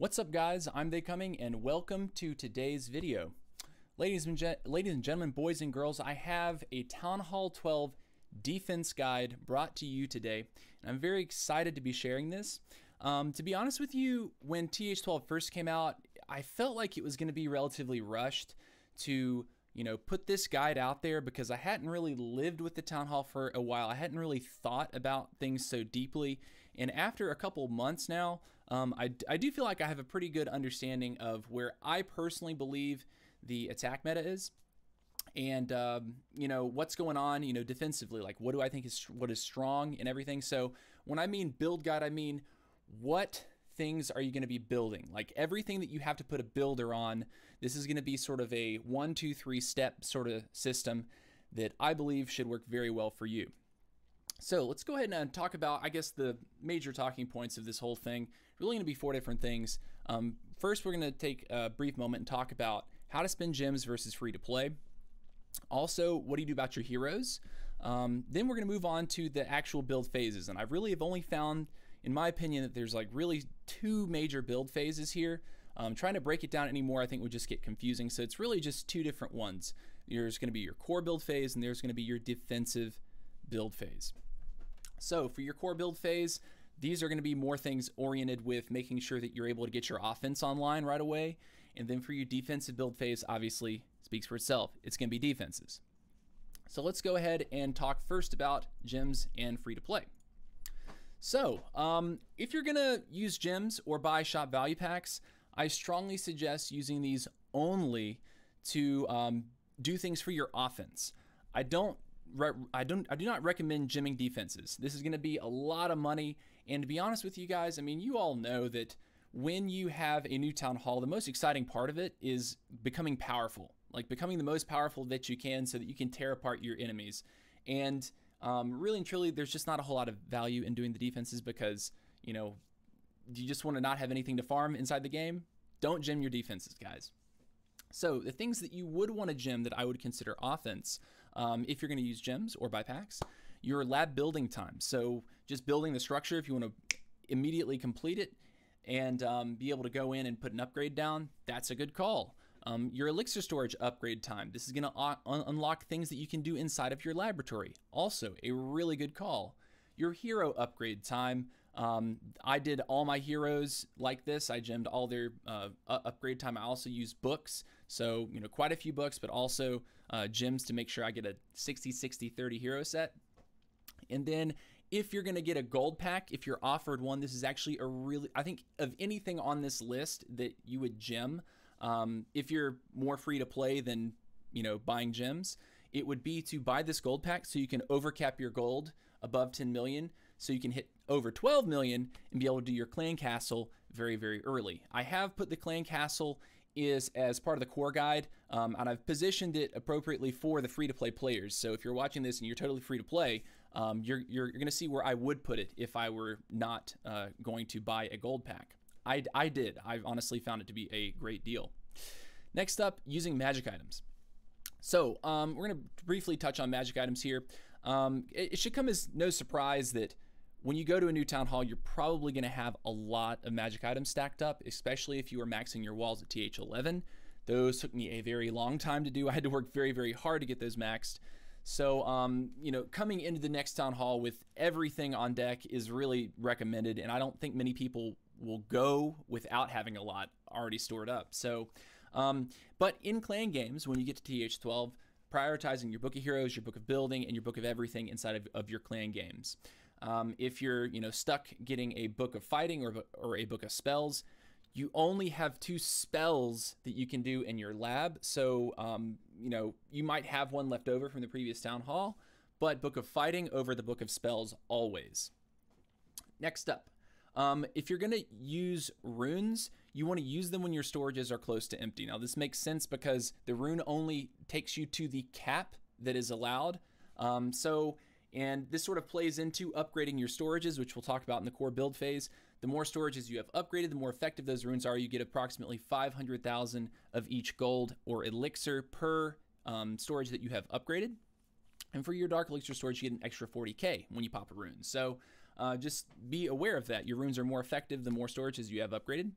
What's up guys, I'm They Coming and welcome to today's video. Ladies and gentlemen, boys and girls, I have a Town Hall 12 defense guide brought to you today. And I'm very excited to be sharing this. To be honest with you, when TH12 first came out, I felt like it was going to be relatively rushed to put this guide out there because I hadn't really lived with the Town Hall for a while. I hadn't really thought about things so deeply. And after a couple months now, I do feel like I have a pretty good understanding of where I personally believe the attack meta is. And, what's going on, defensively, like what do I think is what is strong and everything. So when I mean build guide, I mean what things are you going to be building? Like everything that you have to put a builder on, this is going to be sort of a 1, 2, 3 step sort of system that I believe should work very well for you. So let's go ahead and talk about, I guess, the major talking points of this whole thing. Really going to be 4 different things. First, we're going to take a brief moment and talk about how to spend gems versus free to play. Also, what do you do about your heroes? Then we're going to move on to the actual build phases. And I really have only found, in my opinion, that there's like really 2 major build phases here. Trying to break it down anymore, I think, would just get confusing. So it's really just 2 different ones. There's going to be your core build phase and there's going to be your defensive build phase. So for your core build phase, these are going to be more things oriented with making sure that you're able to get your offense online right away. And then for your defensive build phase, obviously speaks for itself. It's going to be defenses. So let's go ahead and talk first about gems and free to play. So if you're going to use gems or buy shop value packs, I strongly suggest using these only to do things for your offense. I do not recommend gemming defenses. This is going to be a lot of money, and to be honest with you guys, I mean, you all know that when you have a new Town Hall, the most exciting part of it is becoming powerful, like becoming the most powerful that you can so that you can tear apart your enemies. And really and truly, there's just not a whole lot of value in doing the defenses because, you just want to not have anything to farm inside the game. Don't gem your defenses, guys. So the things that you would want to gem that I would consider offense, if you're going to use gems or buy packs, your lab building time. So just building the structure, if you want to immediately complete it and be able to go in and put an upgrade down, that's a good call. Your elixir storage upgrade time. This is going to unlock things that you can do inside of your laboratory. Also a really good call. Your hero upgrade time. I did all my heroes like this. I gemmed all their upgrade time. I also use books. So, quite a few books, but also gems to make sure I get a 60-60-30 hero set. And then if you're going to get a gold pack, if you're offered one, this is actually a really, I think of anything on this list that you would gem, if you're more free to play than, buying gems, it would be to buy this gold pack so you can overcap your gold above 10 million, so you can hit over 12 million and be able to do your clan castle very, very early. I have put the clan castle as part of the core guide, and I've positioned it appropriately for the free-to-play players. So if you're watching this and you're totally free to play, you're going to see where I would put it if I were not going to buy a gold pack. I did. I've honestly found it to be a great deal. Next up, using magic items. So we're going to briefly touch on magic items here. It should come as no surprise that when you go to a new Town Hall, you're probably going to have a lot of magic items stacked up, especially if you were maxing your walls at TH11. Those took me a very long time to do. I had to work very, very hard to get those maxed. So, coming into the next Town Hall with everything on deck is really recommended, and I don't think many people will go without having a lot already stored up. So, but in clan games, when you get to TH12, prioritizing your book of heroes, your book of building, and your book of everything inside of your clan games. If you're stuck getting a book of fighting or a book of spells, you only have 2 spells that you can do in your lab. So you might have one left over from the previous Town Hall, but book of fighting over the book of spells always. Next up, if you're going to use runes, you want to use them when your storages are close to empty. Now this makes sense because the rune only takes you to the cap that is allowed. And this sort of plays into upgrading your storages, which we'll talk about in the core build phase. The more storages you have upgraded, the more effective those runes are. You get approximately 500,000 of each gold or elixir per storage that you have upgraded. And for your dark elixir storage, you get an extra 40k when you pop a rune. So just be aware of that. Your runes are more effective the more storages you have upgraded.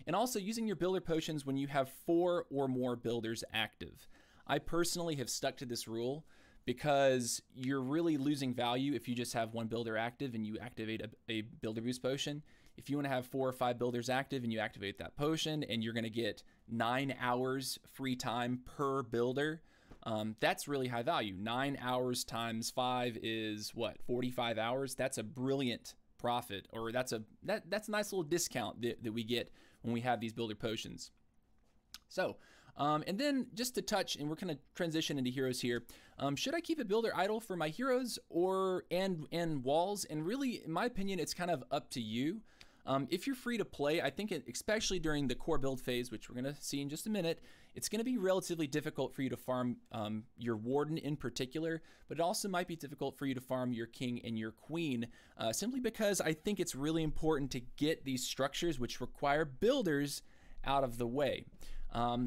and also using your builder potions when you have 4 or more builders active. I personally have stuck to this rule because you're really losing value if you just have 1 builder active and you activate a builder boost potion. If you want to have 4 or 5 builders active and you activate that potion and you're going to get 9 hours free time per builder, that's really high value. 9 hours times 5 is what, 45 hours? That's a brilliant profit, or that's a nice little discount that we get when we have these builder potions. So, and then just to touch, and we're going to transition into heroes here. Should I keep a builder idle for my heroes and walls? And really, in my opinion, it's kind of up to you. If you're free to play, I think especially during the core build phase, which we're going to see in just a minute, it's going to be relatively difficult for you to farm your warden in particular, but it also might be difficult for you to farm your king and your queen, simply because I think it's really important to get these structures which require builders out of the way.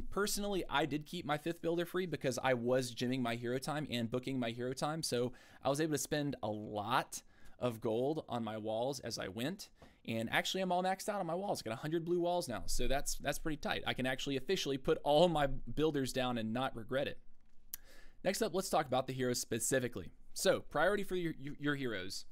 Personally, I did keep my 5th builder free because I was gymming my hero time and booking my hero time, so I was able to spend a lot of gold on my walls as I went. And actually, I'm all maxed out on my walls. I got 100 blue walls now, so that's pretty tight. I can actually officially put all my builders down and not regret it. Next up, let's talk about the heroes specifically. So, priority for your heroes.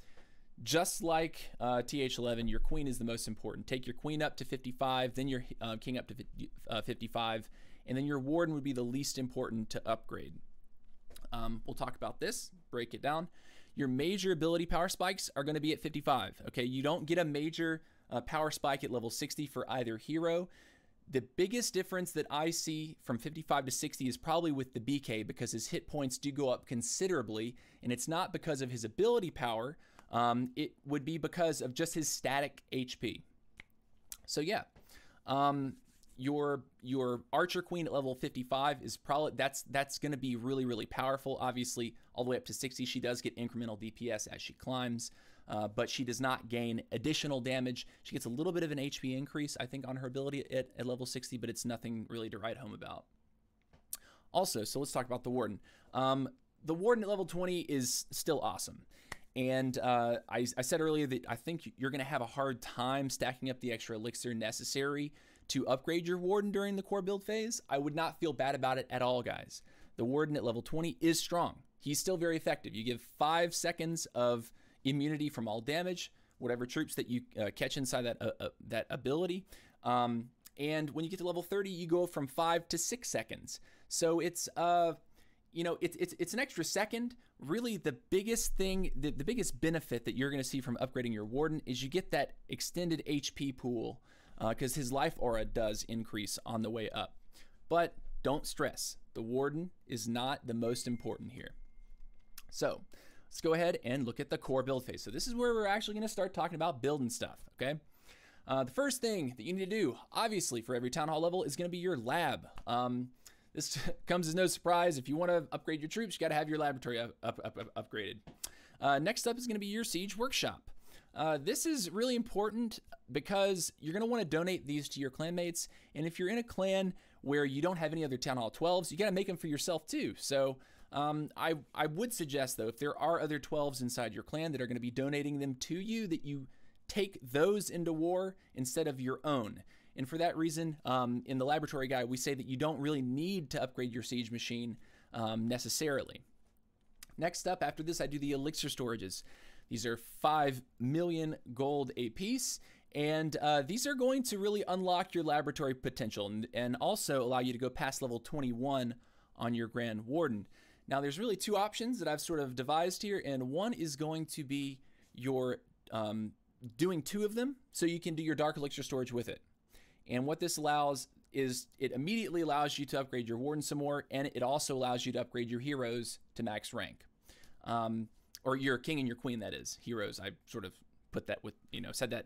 Just like TH11, your queen is the most important. Take your queen up to 55, then your king up to 55, and then your warden would be the least important to upgrade. We'll talk about this, break it down. Your major ability power spikes are going to be at 55. Okay, you don't get a major power spike at level 60 for either hero. The biggest difference that I see from 55 to 60 is probably with the BK, because his hit points do go up considerably, and it's not because of his ability power. It would be because of just his static HP. So yeah, your archer queen at level 55 is probably that's going to be really powerful. Obviously, all the way up to 60, she does get incremental DPS as she climbs, but she does not gain additional damage. She gets a little bit of an HP increase, I think, on her ability at level 60, but it's nothing really to write home about. Also, so let's talk about the warden. The warden at level 20 is still awesome. And I said earlier that I think you're going to have a hard time stacking up the extra elixir necessary to upgrade your warden during the core build phase. I would not feel bad about it at all, guys. The warden at level 20 is strong. He's still very effective. You give 5 seconds of immunity from all damage, whatever troops that you catch inside that ability. And when you get to level 30, you go from 5 to 6 seconds. So it's you know, it's an extra second. Really, the biggest thing, the biggest benefit that you're going to see from upgrading your warden is you get that extended HP pool, because his life aura does increase on the way up. But don't stress. The warden is not the most important here. So let's go ahead and look at the core build phase. So this is where we're actually going to start talking about building stuff, okay? The first thing that you need to do, obviously, for every town hall level is going to be your lab. This comes as no surprise. If you want to upgrade your troops, you got to have your laboratory upgraded. Next up is going to be your siege workshop. This is really important because you're going to want to donate these to your clanmates. And if you're in a clan where you don't have any other Town Hall 12s, you got to make them for yourself too. So I would suggest, though, if there are other 12s inside your clan that are going to be donating them to you, that you take those into war instead of your own. And for that reason, in the laboratory guide, we say that you don't really need to upgrade your siege machine necessarily. Next up, after this, I do the elixir storages. These are 5 million gold a piece, and these are going to really unlock your laboratory potential and also allow you to go past level 21 on your Grand Warden. Now, there's really 2 options that I've sort of devised here, and one is going to be your doing 2 of them, so you can do your dark elixir storage with it. And what this allows is it immediately allows you to upgrade your warden some more, and it also allows you to upgrade your heroes to max rank. Or your king and your queen, that is. Heroes, I sort of put that with, you know, said that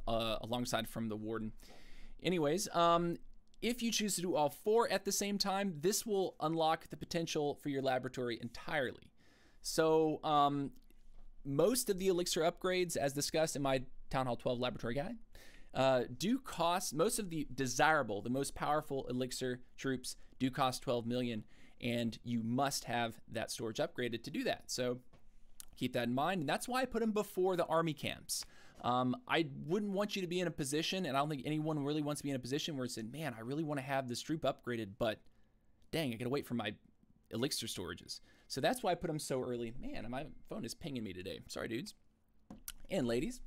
alongside from the warden. Anyways, if you choose to do all 4 at the same time, this will unlock the potential for your laboratory entirely. So most of the elixir upgrades, as discussed in my Town Hall 12 laboratory guide, do cost, most of the desirable, the most powerful elixir troops do cost 12 million, and you must have that storage upgraded to do that. So keep that in mind, and that's why I put them before the army camps. I wouldn't want you to be in a position, and I don't think anyone really wants to be in a position where it said, man, I really want to have this troop upgraded, but dang, I gotta wait for my elixir storages. So that's why I put them so early. Man, my phone is pinging me today. Sorry, dudes and ladies.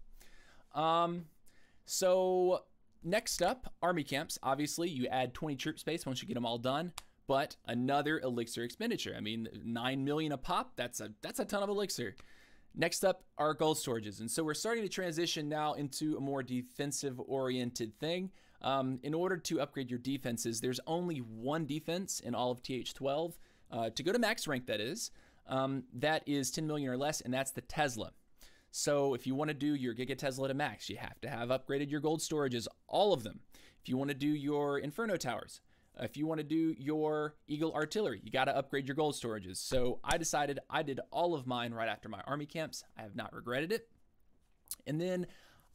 So next up, army camps. Obviously, you add 20 troop space once you get them all done, but another elixir expenditure. I mean, 9 million a pop, that's a ton of elixir. Next up are gold storages. And so we're starting to transition now into a more defensive oriented thing. In order to upgrade your defenses, there's only one defense in all of TH12 to go to max rank, that is 10 million or less, and that's the Tesla. So if you want to do your Giga Tesla to max, you have to have upgraded your gold storages, all of them. If you want to do your Inferno towers, if you want to do your Eagle artillery, you got to upgrade your gold storages. So I decided I did all of mine right after my army camps. I have not regretted it. And then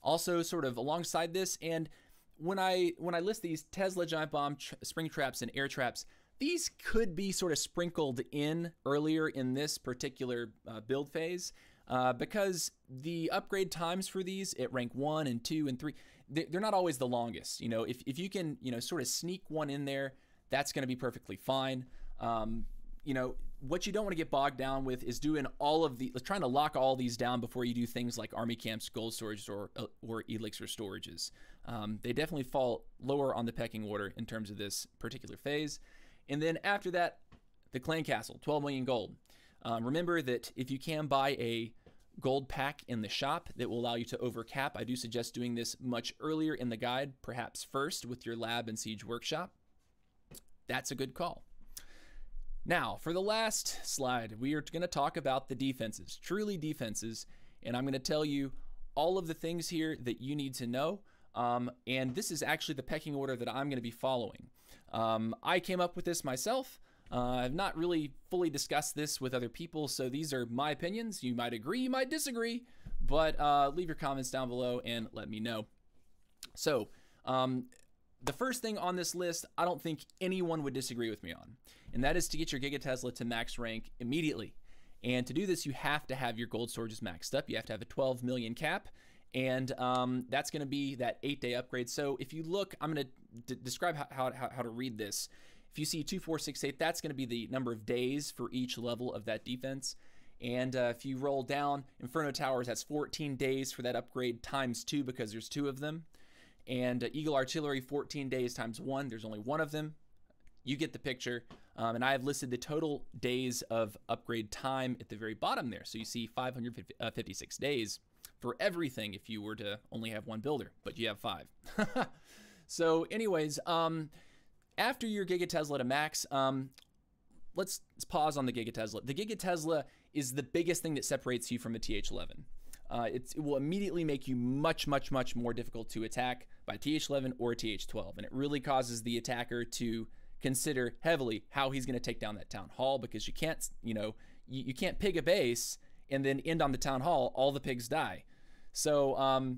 also sort of alongside this, and when I list these Tesla giant bomb, spring traps, and air traps, these could be sort of sprinkled in earlier in this particular build phase because the upgrade times for these at rank 1 and 2 and 3, they're not always the longest. You know, if you can, you know, sort of sneak one in there, that's going to be perfectly fine. You know, what you don't want to get bogged down with is doing all of the, trying to lock all these down before you do things like army camps, gold storages, or elixir storages. They definitely fall lower on the pecking order in terms of this particular phase. And then after that, the clan castle, 12 million gold. Remember that if you can buy a gold pack in the shop that will allow you to overcap, I do suggest doing this much earlier in the guide, perhaps first with your lab and siege workshop. That's a good call. Now, for the last slide, we are going to talk about the defenses, truly defenses, and I'm going to tell you all of the things here that you need to know, and this is actually the pecking order that I'm going to be following. I came up with this myself. I've not really fully discussed this with other people, so these are my opinions. You might agree, you might disagree, but leave your comments down below and let me know. So, the first thing on this list, I don't think anyone would disagree with me on, and that is to get your Giga Tesla to max rank immediately. And to do this, you have to have your gold storages maxed up. You have to have a 12 million cap, and that's going to be that 8-day upgrade. So if you look, I'm going to describe how to read this. If you see 2, 4, 6, 8, that's going to be the number of days for each level of that defense. And if you roll down Inferno Towers, that's 14 days for that upgrade times 2 because there's 2 of them. And Eagle Artillery, 14 days times 1. There's only 1 of them. You get the picture. And I have listed the total days of upgrade time at the very bottom there. So you see 556 days for everything if you were to only have 1 builder, but you have 5. So anyways, after your Giga Tesla to max, let's pause on the Giga Tesla. The Giga Tesla is the biggest thing that separates you from a TH11. It will immediately make you much, much, much more difficult to attack by TH11 or TH12. And it really causes the attacker to consider heavily how he's going to take down that town hall, because you can't, you know, you can't pig a base and then end on the town hall, all the pigs die. So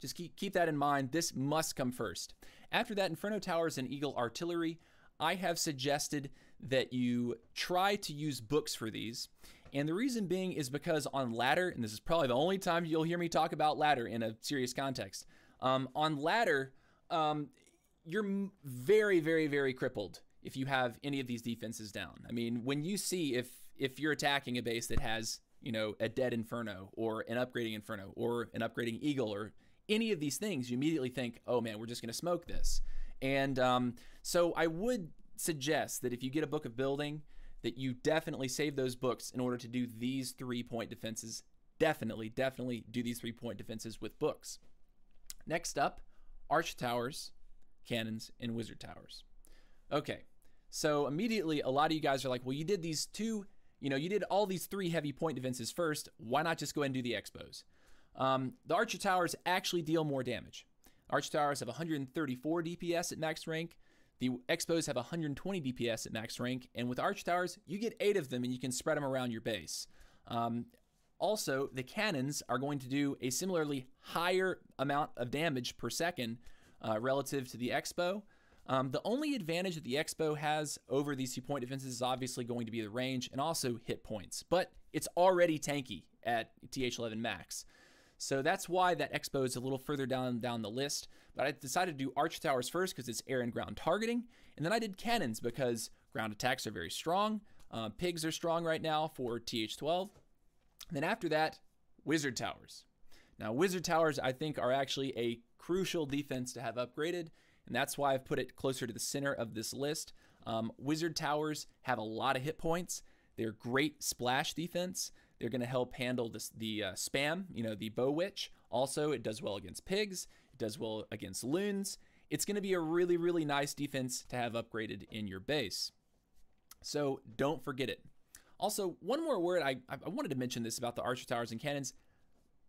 just keep that in mind. This must come first. After that, Inferno Towers and Eagle Artillery, I have suggested that you try to use books for these. And the reason being is because on ladder, and this is probably the only time you'll hear me talk about ladder in a serious context, on ladder, you're very, very, very crippled if you have any of these defenses down. I mean, when you see if you're attacking a base that has, you know, a dead Inferno or an upgrading Inferno or an upgrading Eagle or any of these things, you immediately think, oh man, we're just going to smoke this. And so I would suggest that if you get a book of building, that you definitely save those books in order to do these 3-point defenses. Definitely do these 3-point defenses with books. Next up, arch towers, cannons, and wizard towers. Okay, so immediately a lot of you guys are like, well, you did these 2, you know, you did all these 3 heavy point defenses first. Why not just go ahead and do the expos? The archer towers actually deal more damage. Archer towers have 134 DPS at max rank. The expos have 120 DPS at max rank, and with arch towers, you get 8 of them and you can spread them around your base. Also, the cannons are going to do a similarly higher amount of damage per second relative to the expo. The only advantage that the expo has over these 2-point defenses is obviously going to be the range and also hit points, but it's already tanky at TH11 max. So that's why that expo is a little further down the list. But I decided to do Archer Towers first because it's air and ground targeting. And then I did cannons because ground attacks are very strong. Pigs are strong right now for TH12. And then after that, Wizard Towers. Now, Wizard Towers, I think, are actually a crucial defense to have upgraded. And that's why I've put it closer to the center of this list. Wizard Towers have a lot of hit points. They're great splash defense. They're going to help handle the spam, the Bow Witch. Also, it does well against pigs. It does well against loons. It's going to be a really, really nice defense to have upgraded in your base. So don't forget it. Also, one more word, I wanted to mention this about the Archer Towers and cannons.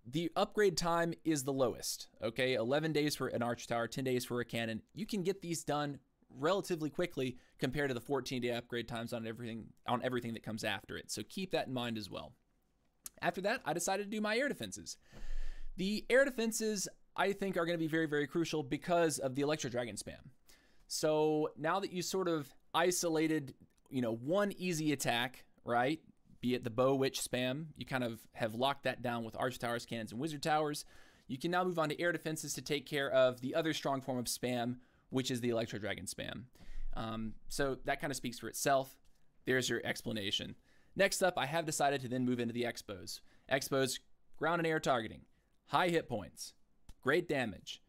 The upgrade time is the lowest, okay? 11 days for an Archer Tower, 10 days for a cannon. You can get these done relatively quickly compared to the 14-day upgrade times on everything that comes after it. So keep that in mind as well. After that, I decided to do my air defenses. The air defenses, I think, are going to be very, very crucial because of the Electro Dragon spam. So now that you sort of isolated, one easy attack, right? Be it the Bow Witch spam, you kind of have locked that down with Archer Towers, cannons, and Wizard Towers. You can now move on to air defenses to take care of the other strong form of spam, which is the Electro Dragon spam. So that kind of speaks for itself. There's your explanation. Next up, I have decided to then move into the expos. Expos, ground and air targeting, high hit points, great damage.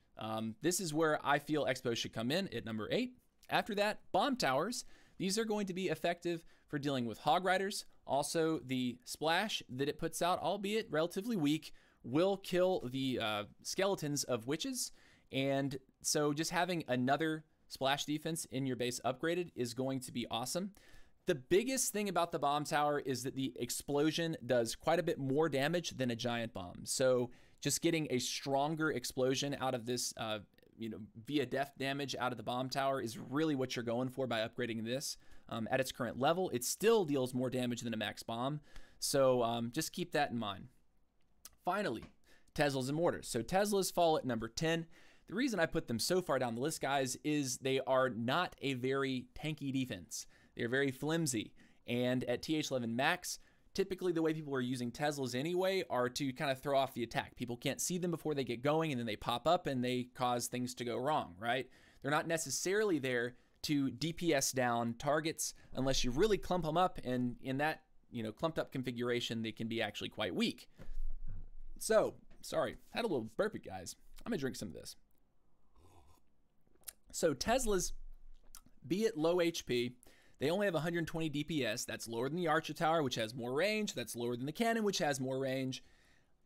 This is where I feel expos should come in at number 8. After that, bomb towers. These are going to be effective for dealing with hog riders. Also, the splash that it puts out, albeit relatively weak, will kill the skeletons of witches. And so just having another splash defense in your base upgraded is going to be awesome. The biggest thing about the bomb tower is that the explosion does quite a bit more damage than a giant bomb. So just getting a stronger explosion out of this, via death damage out of the bomb tower is really what you're going for by upgrading this. At its current level, it still deals more damage than a max bomb. So just keep that in mind. Finally, Teslas and Mortars. So Teslas fall at number 10. The reason I put them so far down the list, guys, is they are not a very tanky defense. They're very flimsy. And at TH11 max, typically the way people are using Teslas anyway are to kind of throw off the attack. People can't see them before they get going, and then they pop up and they cause things to go wrong, right? They're not necessarily there to DPS down targets unless you really clump them up, and in that, clumped up configuration, they can be actually quite weak. So, sorry, had a little burpee, guys. I'm gonna drink some of this. So Teslas, be it low HP, they only have 120 DPS. That's lower than the Archer Tower, which has more range. That's lower than the cannon, which has more range.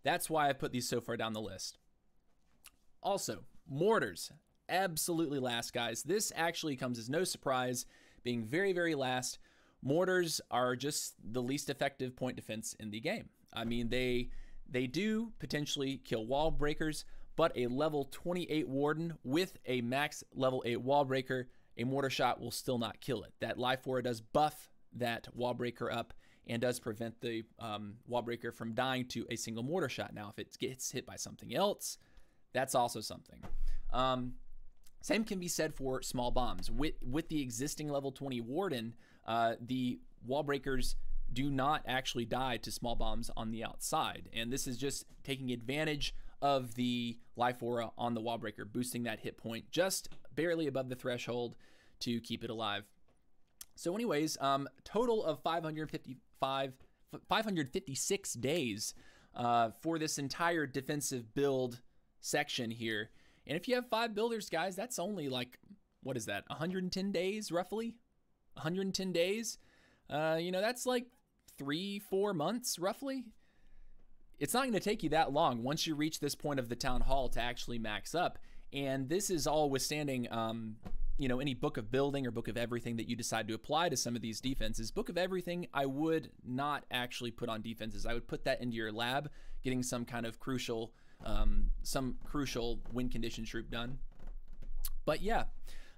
That's why I put these so far down the list. Also, Mortars, absolutely last, guys. This actually comes as no surprise, being very, very last. Mortars are just the least effective point defense in the game. I mean, they do potentially kill wall breakers, but a level 28 Warden with a max level 8 wall breaker, a mortar shot will still not kill it. That Life Aura does buff that wall breaker up and does prevent the wall breaker from dying to a single mortar shot. Now, if it gets hit by something else, that's also something. Same can be said for small bombs. With the existing level 20 Warden, the wall breakers do not actually die to small bombs on the outside. And this is just taking advantage of the Life Aura on the wall breaker, boosting that hit point just barely above the threshold to keep it alive. So anyways, total of 556 days for this entire defensive build section here. And if you have 5 builders, guys, that's only like, what is that, 110 days roughly? 110 days? That's like 3-4 months roughly. It's not going to take you that long once you reach this point of the town hall to actually max up. And this is all withstanding, any book of building or book of everything that you decide to apply to some of these defenses. Book of everything, I would not actually put on defenses. I would put that into your lab, getting some kind of crucial win condition troop done. But yeah,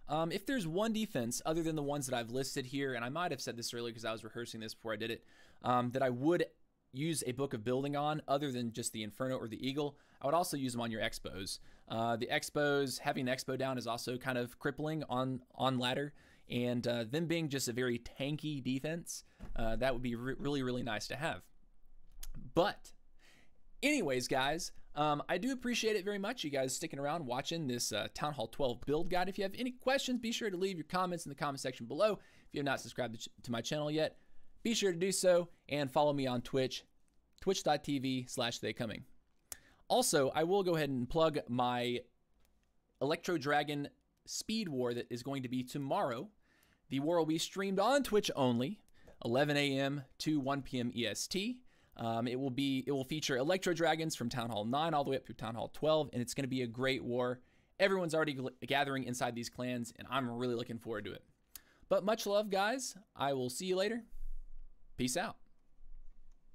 if there's one defense other than the ones that I've listed here, and I might have said this earlier because I was rehearsing this before I did it, that I would use a book of building on other than just the Inferno or the Eagle, I would also use them on your expos. The expos, having an expo down is also kind of crippling on ladder, and them being just a very tanky defense, that would be really, really nice to have. But anyways, guys, I do appreciate it very much, you guys sticking around watching this Town Hall 12 build guide. If you have any questions, be sure to leave your comments in the comment section below. If you have not subscribed to my channel yet, be sure to do so, and follow me on Twitch, twitch.tv/theycoming. Also, I will go ahead and plug my Electro Dragon Speed War that is going to be tomorrow. The war will be streamed on Twitch only, 11 a.m. to 1 p.m. EST. It will feature Electro Dragons from Town Hall 9 all the way up through Town Hall 12, and it's going to be a great war. Everyone's already gathering inside these clans, and I'm really looking forward to it. But much love, guys. I will see you later. Peace out.